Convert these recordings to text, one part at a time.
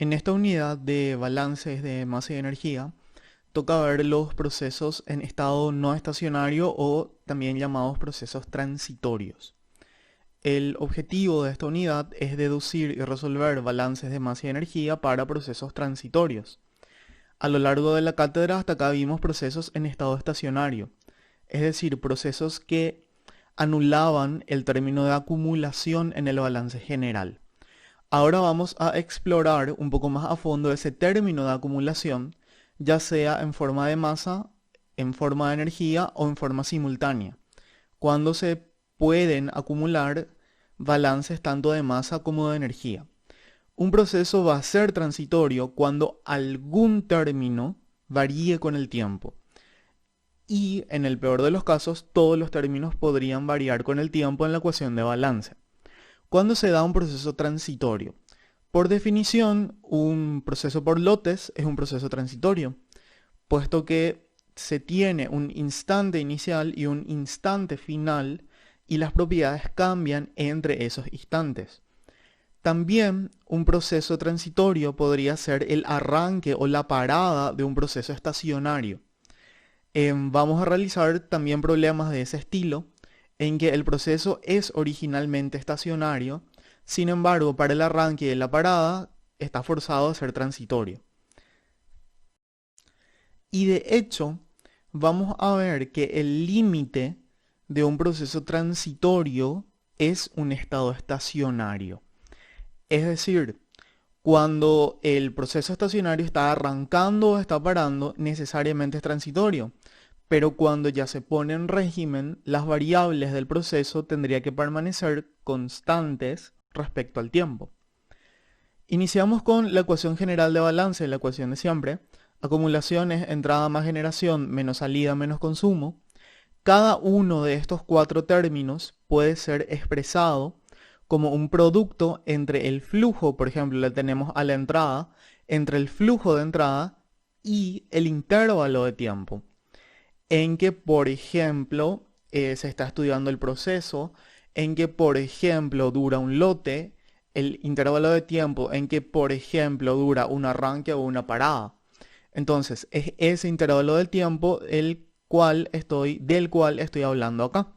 En esta unidad de balances de masa y energía, toca ver los procesos en estado no estacionario o también llamados procesos transitorios. El objetivo de esta unidad es deducir y resolver balances de masa y energía para procesos transitorios. A lo largo de la cátedra hasta acá vimos procesos en estado estacionario, es decir, procesos que anulaban el término de acumulación en el balance general. Ahora vamos a explorar un poco más a fondo ese término de acumulación, ya sea en forma de masa, en forma de energía o en forma simultánea, cuando se pueden acumular balances tanto de masa como de energía. Un proceso va a ser transitorio cuando algún término varíe con el tiempo. Y en el peor de los casos, todos los términos podrían variar con el tiempo en la ecuación de balance. ¿Cuándo se da un proceso transitorio? Por definición, un proceso por lotes es un proceso transitorio, puesto que se tiene un instante inicial y un instante final y las propiedades cambian entre esos instantes. También un proceso transitorio podría ser el arranque o la parada de un proceso estacionario. Vamos a realizar también problemas de ese estilo, en que el proceso es originalmente estacionario, sin embargo, para el arranque y la parada está forzado a ser transitorio. Y de hecho, vamos a ver que el límite de un proceso transitorio es un estado estacionario. Es decir, cuando el proceso estacionario está arrancando o está parando, necesariamente es transitorio. Pero cuando ya se pone en régimen, las variables del proceso tendrían que permanecer constantes respecto al tiempo. Iniciamos con la ecuación general de balance, la ecuación de siempre. Acumulación es entrada más generación menos salida menos consumo. Cada uno de estos cuatro términos puede ser expresado como un producto entre el flujo, por ejemplo, le tenemos a la entrada, entre el flujo de entrada y el intervalo de tiempo, en que, por ejemplo, se está estudiando el proceso, en que, por ejemplo, dura un lote, el intervalo de tiempo en que, por ejemplo, dura un arranque o una parada. Entonces, es ese intervalo del tiempo del cual estoy hablando acá.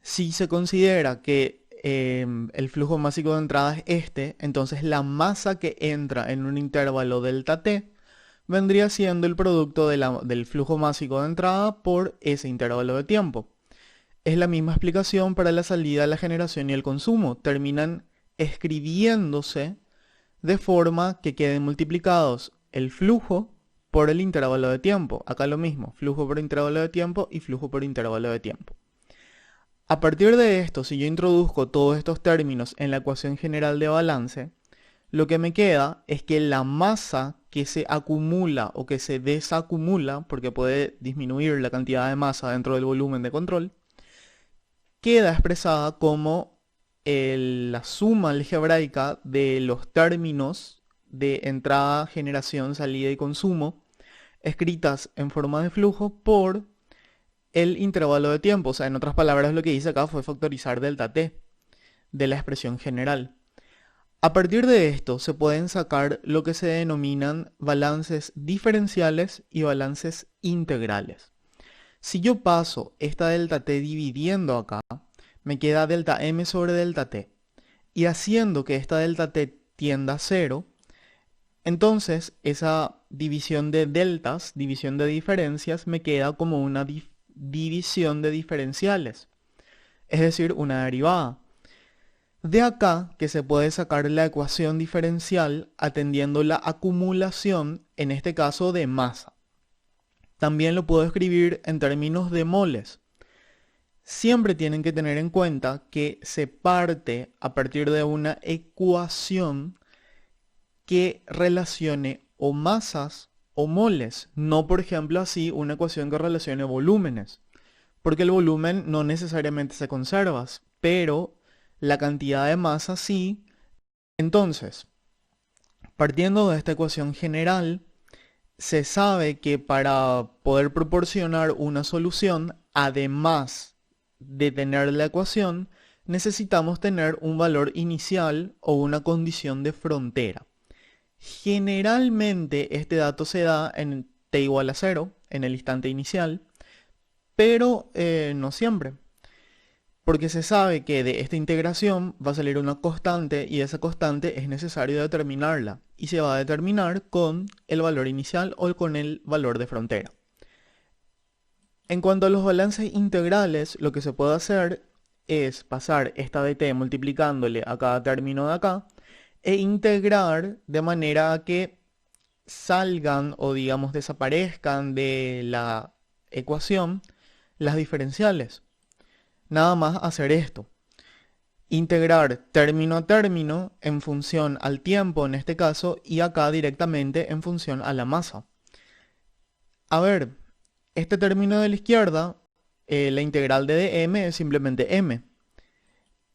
Si se considera que el flujo másico de entrada es este, entonces la masa que entra en un intervalo delta t vendría siendo el producto del flujo másico de entrada por ese intervalo de tiempo. Es la misma explicación para la salida, la generación y el consumo. Terminan escribiéndose de forma que queden multiplicados el flujo por el intervalo de tiempo. Acá lo mismo, flujo por intervalo de tiempo y flujo por intervalo de tiempo. A partir de esto, si yo introduzco todos estos términos en la ecuación general de balance, lo que me queda es que la masa que se acumula o que se desacumula, porque puede disminuir la cantidad de masa dentro del volumen de control, queda expresada como la suma algebraica de los términos de entrada, generación, salida y consumo, escritas en forma de flujo por el intervalo de tiempo. O sea, en otras palabras, lo que hice acá fue factorizar delta t de la expresión general. A partir de esto se pueden sacar lo que se denominan balances diferenciales y balances integrales. Si yo paso esta delta t dividiendo acá, me queda delta m sobre delta t. Y haciendo que esta delta t tienda a 0, entonces esa división de deltas, división de diferencias, me queda como una división de diferenciales, es decir, una derivada. De acá que se puede sacar la ecuación diferencial atendiendo la acumulación, en este caso de masa. También lo puedo escribir en términos de moles. Siempre tienen que tener en cuenta que se parte a partir de una ecuación que relacione o masas o moles, no por ejemplo así una ecuación que relacione volúmenes, porque el volumen no necesariamente se conserva, pero la cantidad de masa sí. Entonces, partiendo de esta ecuación general, se sabe que para poder proporcionar una solución, además de tener la ecuación, necesitamos tener un valor inicial o una condición de frontera. Generalmente este dato se da en t igual a 0, en el instante inicial, pero no siempre. Porque se sabe que de esta integración va a salir una constante y esa constante es necesario determinarla. Y se va a determinar con el valor inicial o con el valor de frontera. En cuanto a los balances integrales, lo que se puede hacer es pasar esta dt multiplicándole a cada término de acá e integrar de manera a que salgan o digamos desaparezcan de la ecuación las diferenciales. Nada más hacer esto. Integrar término a término en función al tiempo en este caso y acá directamente en función a la masa. A ver, este término de la izquierda, la integral de dm es simplemente m.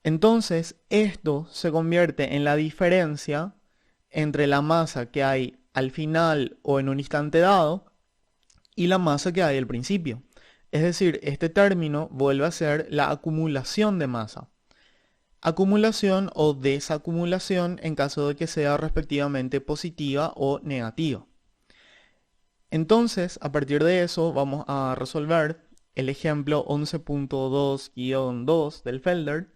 Entonces, esto se convierte en la diferencia entre la masa que hay al final o en un instante dado y la masa que hay al principio. Es decir, este término vuelve a ser la acumulación de masa. Acumulación o desacumulación en caso de que sea respectivamente positiva o negativa. Entonces, a partir de eso, vamos a resolver el ejemplo 11.2-2 del Felder,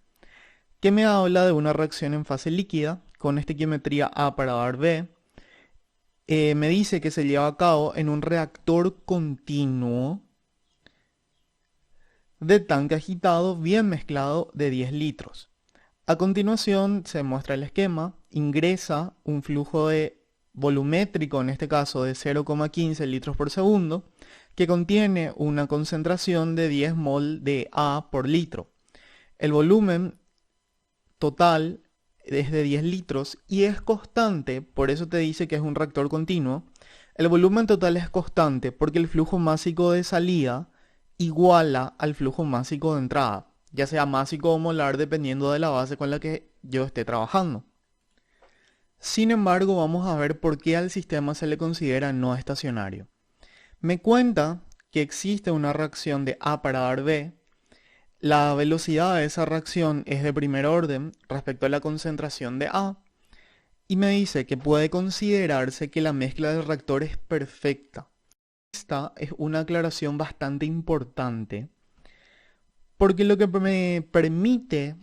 que me habla de una reacción en fase líquida con estequiometría A para dar B. Me dice que se lleva a cabo en un reactor continuo de tanque agitado bien mezclado de 10 litros. A continuación se muestra el esquema, ingresa un flujo de volumétrico, en este caso de 0,15 litros por segundo, que contiene una concentración de 10 mol de A por litro. El volumen total es de 10 litros y es constante, por eso te dice que es un reactor continuo. El volumen total es constante porque el flujo másico de salida iguala al flujo másico de entrada, ya sea másico o molar dependiendo de la base con la que yo esté trabajando. Sin embargo, vamos a ver por qué al sistema se le considera no estacionario. Me cuenta que existe una reacción de A para dar B. La velocidad de esa reacción es de primer orden respecto a la concentración de A. Y me dice que puede considerarse que la mezcla del reactor es perfecta. Esta es una aclaración bastante importante porque lo que me permite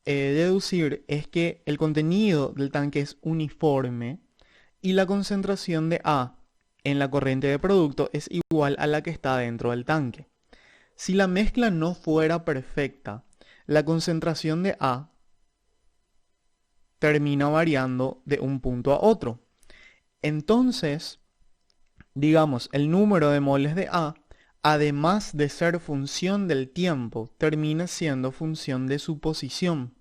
deducir es que el contenido del tanque es uniforme y la concentración de A en la corriente de producto es igual a la que está dentro del tanque. Si la mezcla no fuera perfecta, la concentración de A termina variando de un punto a otro. Entonces, digamos, el número de moles de A, además de ser función del tiempo, termina siendo función de su posición.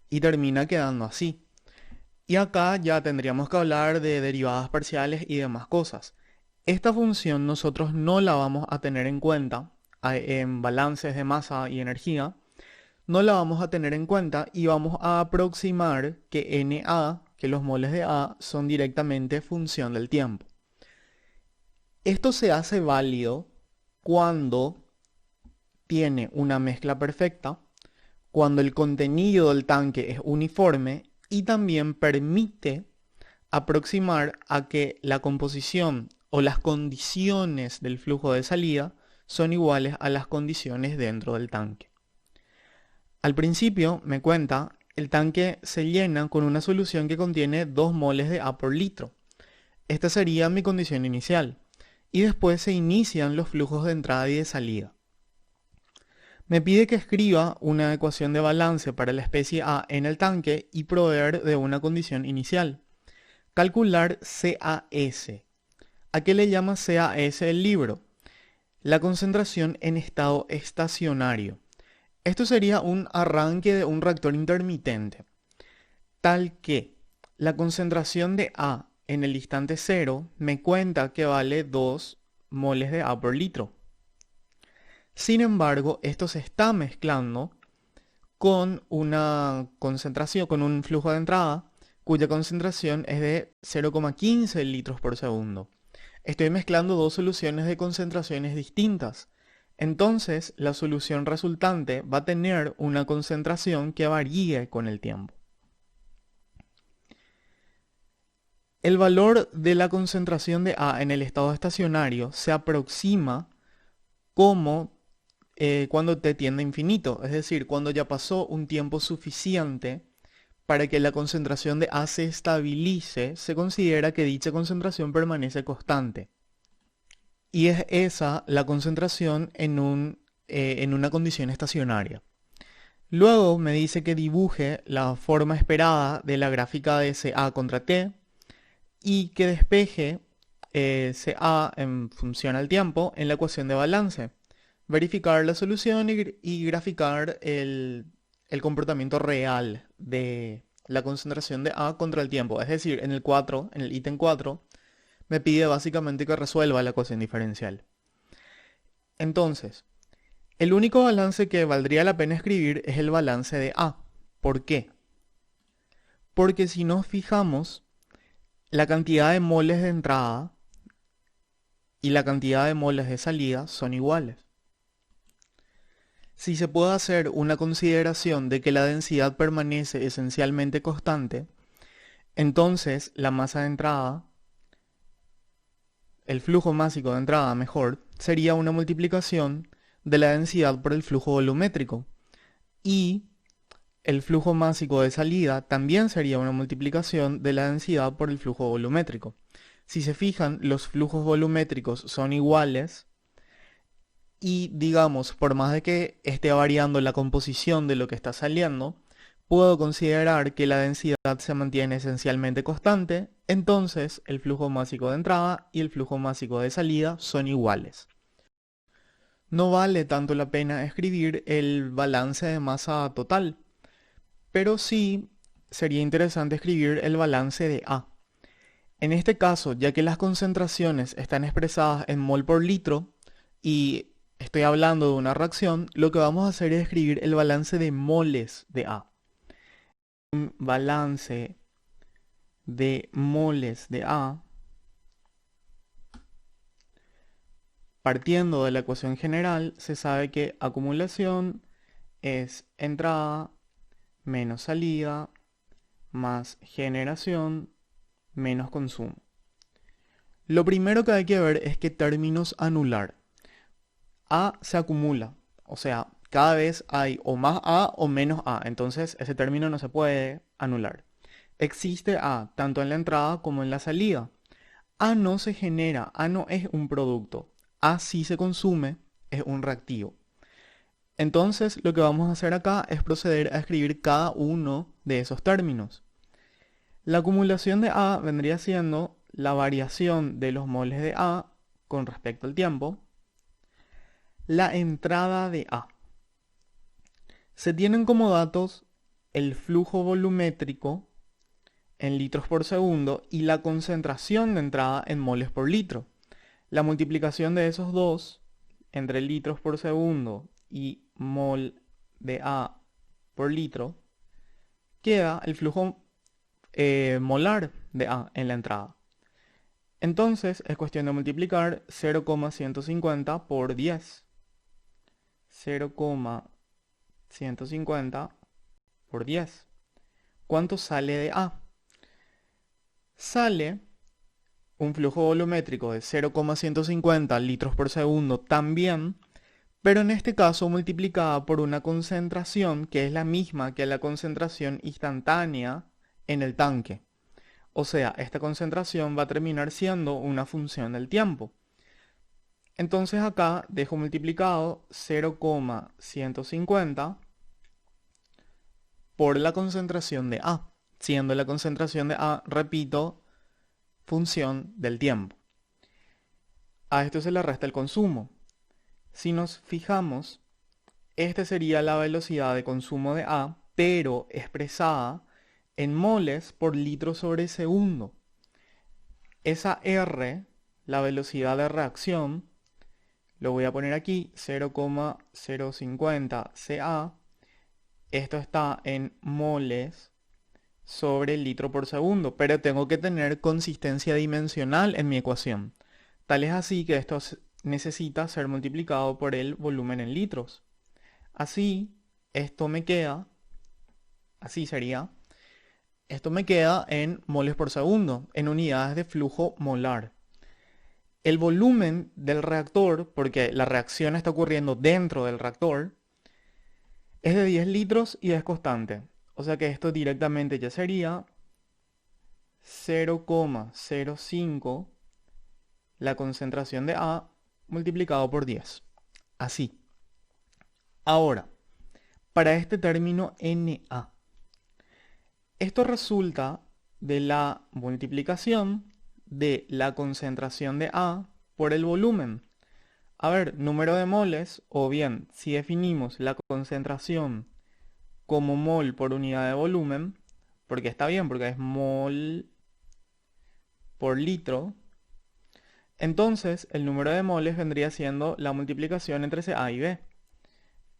Y termina quedando así. Y acá ya tendríamos que hablar de derivadas parciales y demás cosas. Esta función nosotros no la vamos a tener en cuenta en balances de masa y energía. No la vamos a tener en cuenta y vamos a aproximar que Na, que los moles de A, son directamente función del tiempo. Esto se hace válido cuando tiene una mezcla perfecta, cuando el contenido del tanque es uniforme y también permite aproximar a que la composición o las condiciones del flujo de salida son iguales a las condiciones dentro del tanque. Al principio, me cuenta, el tanque se llena con una solución que contiene 2 moles de A por litro. Esta sería mi condición inicial. Y después se inician los flujos de entrada y de salida. Me pide que escriba una ecuación de balance para la especie A en el tanque y proveer de una condición inicial. Calcular CAS. ¿A qué le llama CAS el libro? La concentración en estado estacionario. Esto sería un arranque de un reactor intermitente, tal que la concentración de A en el instante 0 me cuenta que vale 2 moles de A por litro. Sin embargo, esto se está mezclando con una concentración, con un flujo de entrada cuya concentración es de 0,15 litros por segundo. Estoy mezclando dos soluciones de concentraciones distintas. Entonces, la solución resultante va a tener una concentración que varíe con el tiempo. El valor de la concentración de A en el estado estacionario se aproxima como cuando t tiende a infinito, es decir, cuando ya pasó un tiempo suficiente para que la concentración de A se estabilice, se considera que dicha concentración permanece constante. Y es esa la concentración en una condición estacionaria. Luego me dice que dibuje la forma esperada de la gráfica de CA contra T y que despeje CA en función al tiempo en la ecuación de balance. Verificar la solución y graficar el comportamiento real de la concentración de A contra el tiempo. Es decir, en el ítem 4, me pide básicamente que resuelva la ecuación diferencial. Entonces, el único balance que valdría la pena escribir es el balance de A. ¿Por qué? Porque si nos fijamos, la cantidad de moles de entrada y la cantidad de moles de salida son iguales. Si se puede hacer una consideración de que la densidad permanece esencialmente constante, entonces la masa de entrada, el flujo másico de entrada mejor, sería una multiplicación de la densidad por el flujo volumétrico. Y el flujo másico de salida también sería una multiplicación de la densidad por el flujo volumétrico. Si se fijan, los flujos volumétricos son iguales y, digamos, por más de que esté variando la composición de lo que está saliendo, puedo considerar que la densidad se mantiene esencialmente constante, entonces el flujo másico de entrada y el flujo másico de salida son iguales. No vale tanto la pena escribir el balance de masa total, pero sí sería interesante escribir el balance de A. En este caso, ya que las concentraciones están expresadas en mol por litro y estoy hablando de una reacción, lo que vamos a hacer es escribir el balance de moles de A. Un balance de moles de A, partiendo de la ecuación general, se sabe que acumulación es entrada menos salida más generación menos consumo. Lo primero que hay que ver es qué términos anular. A se acumula, o sea, cada vez hay o más A o menos A, entonces ese término no se puede anular. Existe A tanto en la entrada como en la salida. A no se genera, A no es un producto. A sí se consume, es un reactivo. Entonces lo que vamos a hacer acá es proceder a escribir cada uno de esos términos. La acumulación de A vendría siendo la variación de los moles de A con respecto al tiempo. La entrada de A. Se tienen como datos el flujo volumétrico en litros por segundo y la concentración de entrada en moles por litro. La multiplicación de esos dos entre litros por segundo y mol de A por litro queda el flujo molar de A en la entrada. Entonces es cuestión de multiplicar 0,150 por 10. 0,150 por 10. ¿Cuánto sale de A? Sale un flujo volumétrico de 0,150 litros por segundo también, pero en este caso multiplicada por una concentración que es la misma que la concentración instantánea en el tanque. O sea, esta concentración va a terminar siendo una función del tiempo. Entonces acá dejo multiplicado 0,150 por la concentración de A, siendo la concentración de A, repito, función del tiempo. A esto se le resta el consumo. Si nos fijamos, esta sería la velocidad de consumo de A, pero expresada en moles por litro sobre segundo. Esa R, la velocidad de reacción, lo voy a poner aquí, 0,050 CA. Esto está en moles sobre litro por segundo, pero tengo que tener consistencia dimensional en mi ecuación. Tal es así que esto necesita ser multiplicado por el volumen en litros. Así, esto me queda, así sería, esto me queda en moles por segundo, en unidades de flujo molar. El volumen del reactor, porque la reacción está ocurriendo dentro del reactor, es de 10 litros y es constante. O sea que esto directamente ya sería 0,05 la concentración de A multiplicado por 10. Así. Ahora, para este término Na, esto resulta de la multiplicación de la concentración de A por el volumen. A ver, número de moles, o bien, si definimos la concentración como mol por unidad de volumen, porque está bien, porque es mol por litro, entonces el número de moles vendría siendo la multiplicación entre A y B.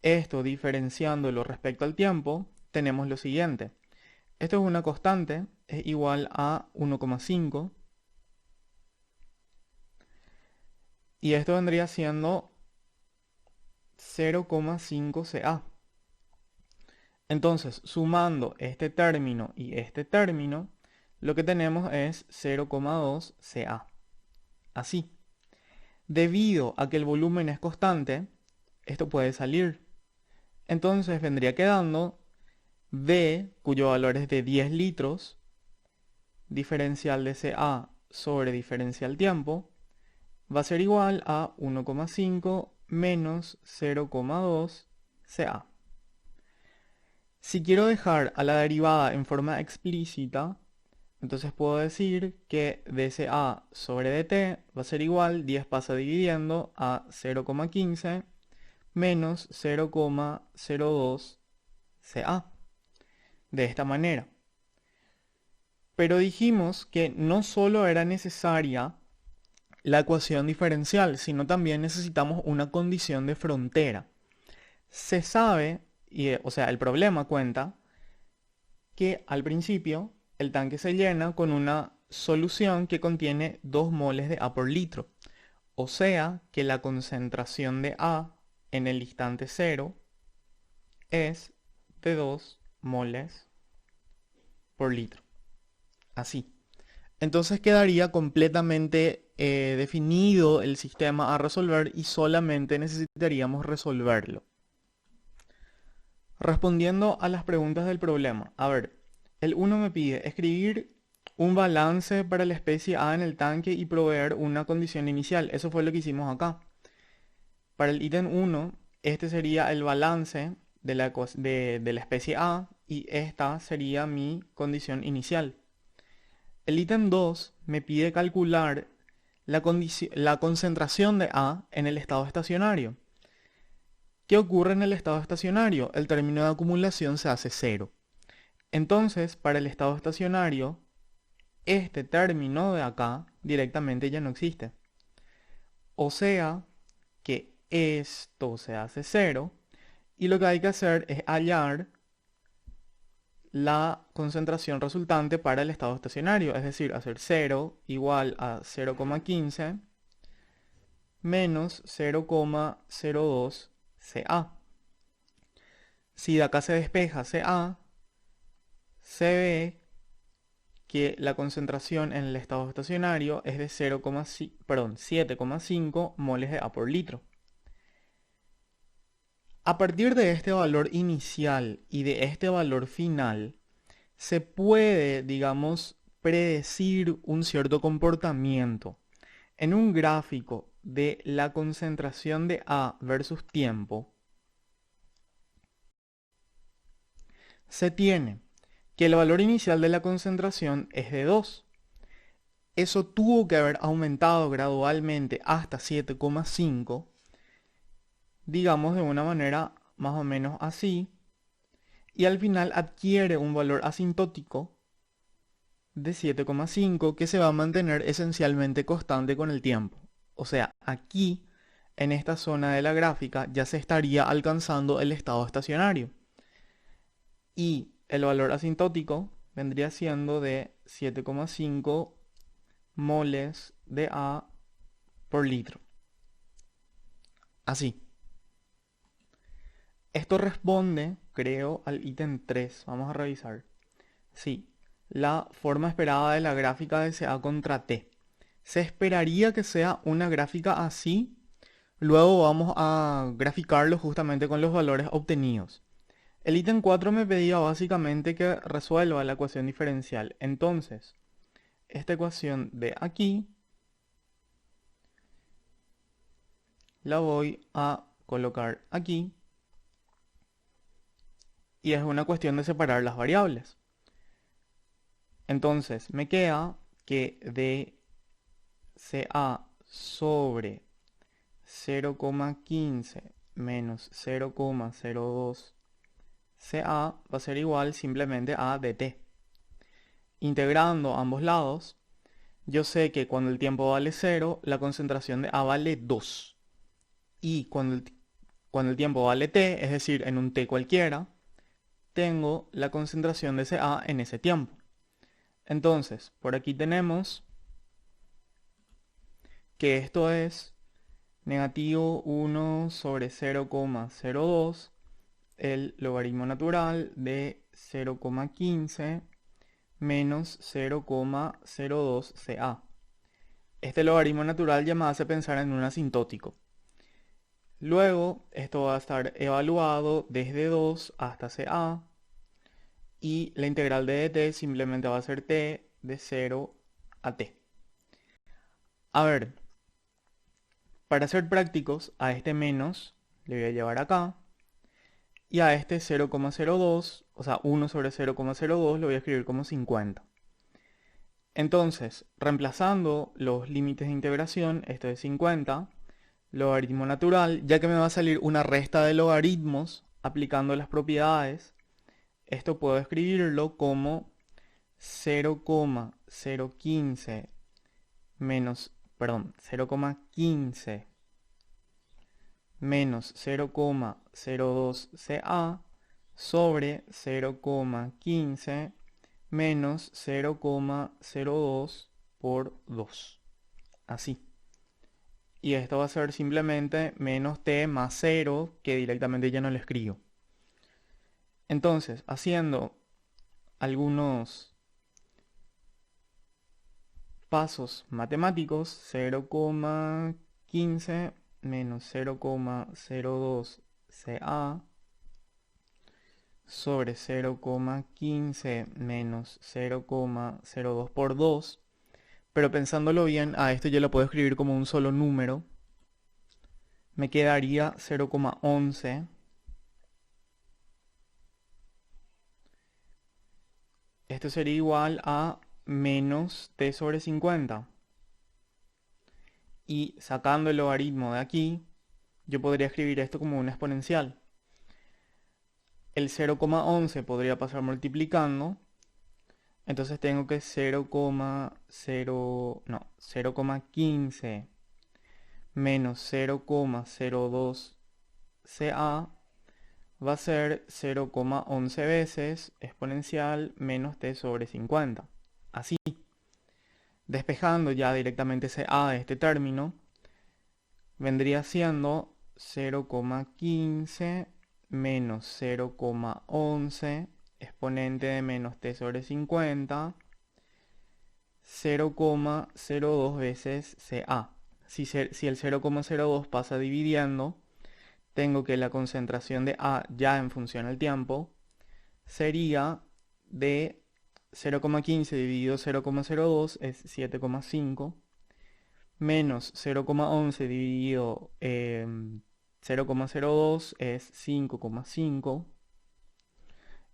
Esto diferenciándolo respecto al tiempo, tenemos lo siguiente. Esto es una constante, es igual a 1,5. Y esto vendría siendo 0,5 Ca. Entonces, sumando este término y este término, lo que tenemos es 0,2 Ca. Así. Debido a que el volumen es constante, esto puede salir. Entonces vendría quedando V, cuyo valor es de 10 litros, diferencial de Ca sobre diferencial tiempo, va a ser igual a 1,5 menos 0,2 Ca. Si quiero dejar a la derivada en forma explícita, entonces puedo decir que dCA sobre dt va a ser igual, 10 pasa dividiendo, a 0,15 menos 0,02 Ca. De esta manera. Pero dijimos que no solo era necesaria la ecuación diferencial, sino también necesitamos una condición de frontera. Se sabe, o sea, el problema cuenta que al principio el tanque se llena con una solución que contiene 2 moles de A por litro. O sea que la concentración de A en el instante 0 es de 2 moles por litro. Así. Entonces quedaría completamente definido el sistema a resolver y solamente necesitaríamos resolverlo. Respondiendo a las preguntas del problema. A ver, el 1 me pide escribir un balance para la especie A en el tanque y proveer una condición inicial. Eso fue lo que hicimos acá. Para el ítem 1, este sería el balance de la especie A y esta sería mi condición inicial. El ítem 2 me pide calcular la concentración de A en el estado estacionario. ¿Qué ocurre en el estado estacionario? El término de acumulación se hace 0. Entonces, para el estado estacionario, este término de acá directamente ya no existe. O sea que esto se hace 0 y lo que hay que hacer es hallar la concentración resultante para el estado estacionario, es decir, hacer 0 igual a 0,15 menos 0,02 Ca. Si de acá se despeja Ca, se ve que la concentración en el estado estacionario es de 7,5 moles de A por litro. A partir de este valor inicial y de este valor final, se puede, digamos, predecir un cierto comportamiento. En un gráfico de la concentración de A versus tiempo, se tiene que el valor inicial de la concentración es de 2. Eso tuvo que haber aumentado gradualmente hasta 7,5, digamos de una manera más o menos así, y al final adquiere un valor asintótico de 7,5 que se va a mantener esencialmente constante con el tiempo. O sea, aquí, en esta zona de la gráfica, ya se estaría alcanzando el estado estacionario. Y el valor asintótico vendría siendo de 7,5 moles de A por litro. Así. Esto responde, creo, al ítem 3. Vamos a revisar. Sí, la forma esperada de la gráfica de CA contra T. Se esperaría que sea una gráfica así. Luego vamos a graficarlo justamente con los valores obtenidos. El ítem 4 me pedía básicamente que resuelva la ecuación diferencial. Entonces, esta ecuación de aquí la voy a colocar aquí. Y es una cuestión de separar las variables. Entonces, me queda que de CA sobre 0,15 menos 0,02 CA va a ser igual simplemente a dt. Integrando ambos lados, yo sé que cuando el tiempo vale 0, la concentración de A vale 2. Y cuando el tiempo vale t, es decir, en un t cualquiera, tengo la concentración de ese A en ese tiempo. Entonces, por aquí tenemos que esto es negativo 1 sobre 0,02, el logaritmo natural de 0,15 menos 0,02 CA. Este logaritmo natural ya me hace pensar en un asintótico. Luego, esto va a estar evaluado desde 2 hasta CA. Y la integral de dt simplemente va a ser t de 0 a t. A ver, para ser prácticos, a este menos le voy a llevar acá. Y a este 0,02, o sea, 1 sobre 0,02 lo voy a escribir como 50. Entonces, reemplazando los límites de integración, esto es 50, logaritmo natural, ya que me va a salir una resta de logaritmos aplicando las propiedades, esto puedo escribirlo como 0,015 menos, perdón, 0,15 menos 0,02 CA sobre 0,15 menos 0,02 por 2. Así. Y esto va a ser simplemente menos t más 0, que directamente ya no lo escribo. Entonces, haciendo algunos pasos matemáticos, 0,15 menos 0,02 CA sobre 0,15 menos 0,02 por 2. Pero pensándolo bien, a esto yo lo puedo escribir como un solo número. Me quedaría 0,11. Esto sería igual a menos t sobre 50. Y sacando el logaritmo de aquí, yo podría escribir esto como una exponencial. El 0,11 podría pasar multiplicando. Entonces tengo que 0,15 menos 0,02 CA va a ser 0,11 veces exponencial menos t sobre 50. Así, despejando ya directamente ese a de este término, vendría siendo 0,15 menos 0,11 exponente de menos t sobre 50, 0,02 veces CA. Si el 0,02 pasa dividiendo, tengo que la concentración de A ya en función al tiempo sería de 0,15 dividido 0,02 es 7,5 menos 0,11 dividido 0,02 es 5,5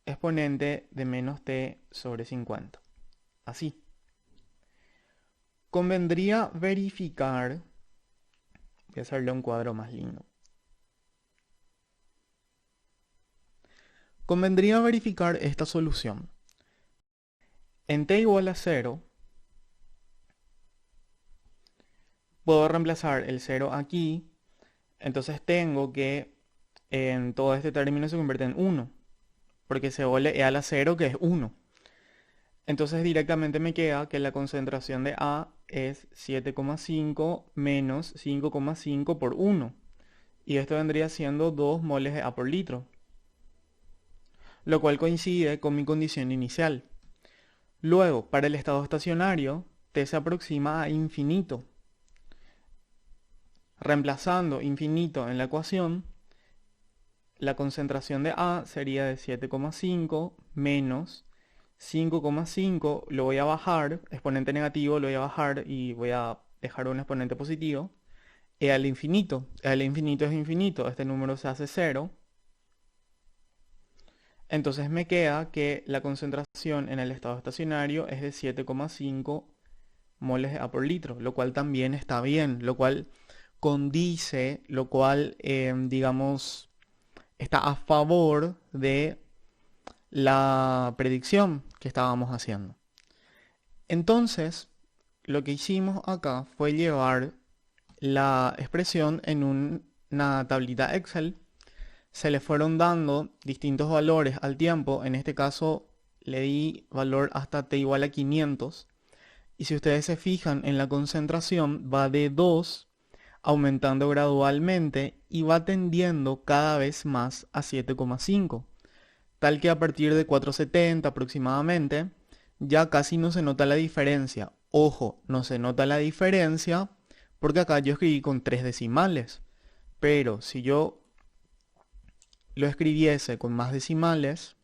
exponente de menos t sobre 50. Así. Convendría verificar, voy a hacerle un cuadro más lindo. Convendría verificar esta solución. En t igual a 0, puedo reemplazar el 0 aquí, entonces tengo que en todo este término se convierte en 1, porque se vuelve e a la 0 que es 1. Entonces directamente me queda que la concentración de A es 7,5 menos 5,5 por 1. y esto vendría siendo 2 moles de A por litro, lo cual coincide con mi condición inicial. Luego, para el estado estacionario, T se aproxima a infinito. Reemplazando infinito en la ecuación, la concentración de A sería de 7,5 menos 5,5, lo voy a bajar, exponente negativo lo voy a bajar y voy a dejar un exponente positivo, e al infinito. El infinito es infinito, este número se hace 0. Entonces me queda que la concentración en el estado estacionario es de 7,5 moles de A por litro, lo cual también está bien, lo cual condice, lo cual, digamos, está a favor de la predicción que estábamos haciendo. Entonces, lo que hicimos acá fue llevar la expresión en una tablita Excel. Se le fueron dando distintos valores al tiempo. En este caso le di valor hasta t igual a 500. Y si ustedes se fijan en la concentración va de 2 aumentando gradualmente y va tendiendo cada vez más a 7,5. Tal que a partir de 4,70 aproximadamente ya casi no se nota la diferencia. Ojo, no se nota la diferencia porque acá yo escribí con 3 decimales. Pero si yo lo escribiese con más decimales,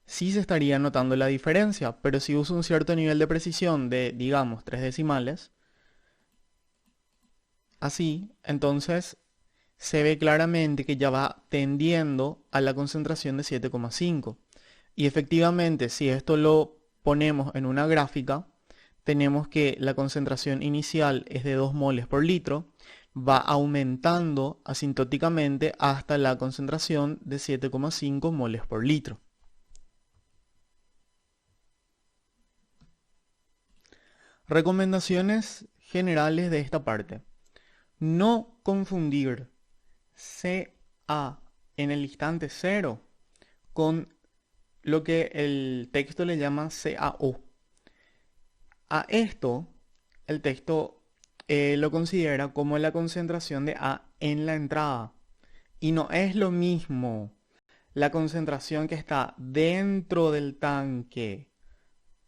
sí se estaría notando la diferencia. Pero si uso un cierto nivel de precisión de, digamos, 3 decimales, así, entonces se ve claramente que ya va tendiendo a la concentración de 7,5. Y efectivamente, si esto lo ponemos en una gráfica, tenemos que la concentración inicial es de 2 moles por litro, va aumentando asintóticamente hasta la concentración de 7,5 moles por litro. Recomendaciones generales de esta parte. No confundir CA en el instante 0 con lo que el texto le llama CAO. A esto, el texto lo considera como la concentración de A en la entrada. Y no es lo mismo la concentración que está dentro del tanque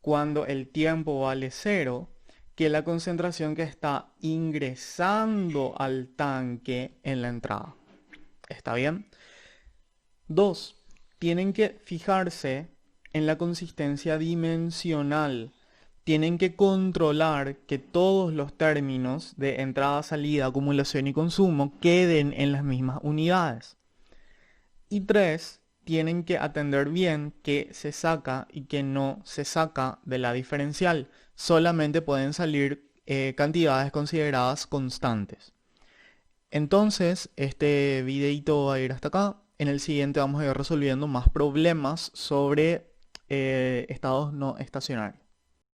cuando el tiempo vale 0 que la concentración que está ingresando al tanque en la entrada. ¿Está bien? 2. Tienen que fijarse en la consistencia dimensional. Tienen que controlar que todos los términos de entrada, salida, acumulación y consumo queden en las mismas unidades. Y 3. Tienen que atender bien qué se saca y qué no se saca de la diferencial. Solamente pueden salir cantidades consideradas constantes. Entonces, este videito va a ir hasta acá. En el siguiente vamos a ir resolviendo más problemas sobre estados no estacionarios.